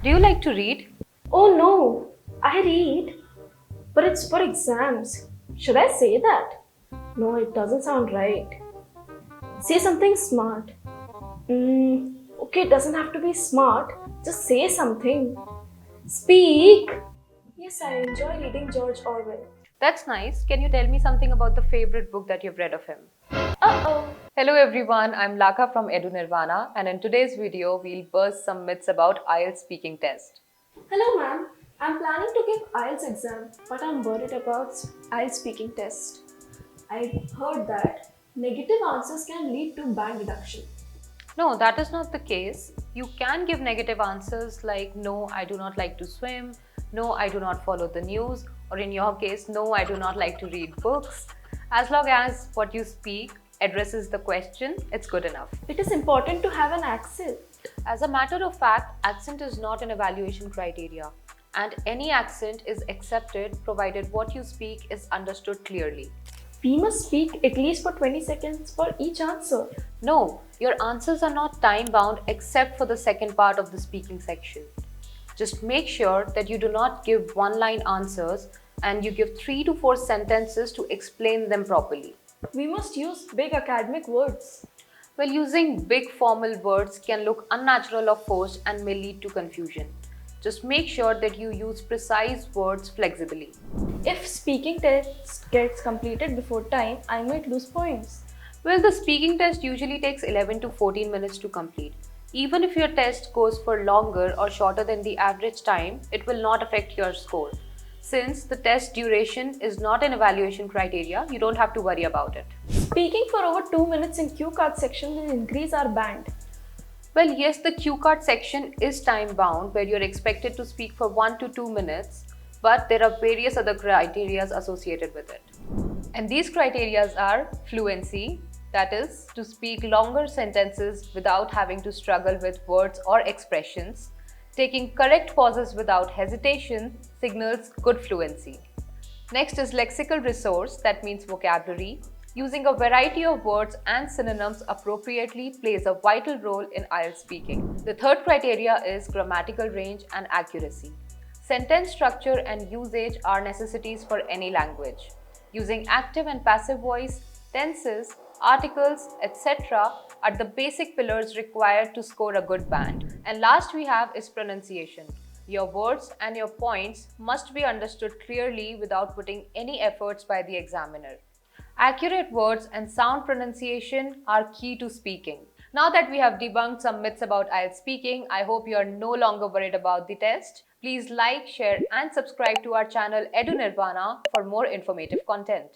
Do you like to read? Oh no, I read, but it's for exams. Should I say that? No, it doesn't sound right. Say something smart. Okay, it doesn't have to be smart. Just say something. Speak! Yes, I enjoy reading George Orwell. That's nice. Can you tell me something about the favorite book that you've read of him? Uh-oh. Hello everyone, I'm Laka from EduNirvana, and in today's video we'll burst some myths about IELTS speaking test. Hello, ma'am. I'm planning to give IELTS exam, but I'm worried about IELTS speaking test. I heard that negative answers can lead to band deduction. No, that is not the case. You can give negative answers like no, I do not like to swim, no, I do not follow the news, or in your case, no, I do not like to read books. As long as what you speak addresses the question, it's good enough. It is important to have an accent. As a matter of fact, accent is not an evaluation criteria, and any accent is accepted provided what you speak is understood clearly. We must speak at least for 20 seconds for each answer. No, your answers are not time bound except for the second part of the speaking section. Just make sure that you do not give one-line answers and you give 3 to 4 sentences to explain them properly. We must use big academic words. Well, using big formal words can look unnatural or forced and may lead to confusion. Just make sure that you use precise words flexibly. If speaking test gets completed before time, I might lose points. Well, the speaking test usually takes 11 to 14 minutes to complete. Even if your test goes for longer or shorter than the average time, it will not affect your score. Since the test duration is not an evaluation criteria, you don't have to worry about it. Speaking for over 2 minutes in cue card section will increase our band. Well, yes, the cue card section is time bound where you're expected to speak for 1 to 2 minutes, but there are various other criteria associated with it. And these criteria are fluency, that is, to speak longer sentences without having to struggle with words or expressions. Taking correct pauses without hesitation signals good fluency. Next is lexical resource, that means vocabulary. Using a variety of words and synonyms appropriately plays a vital role in IELTS speaking. The third criteria is grammatical range and accuracy. Sentence structure and usage are necessities for any language. Using active and passive voice, tenses, articles, etc. are the basic pillars required to score a good band. And last we have is pronunciation. Your words and your points must be understood clearly without putting any efforts by the examiner. Accurate words and sound pronunciation are key to speaking. Now that we have debunked some myths about IELTS speaking, I hope you are no longer worried about the test. Please like, share and subscribe to our channel EduNirvana for more informative content.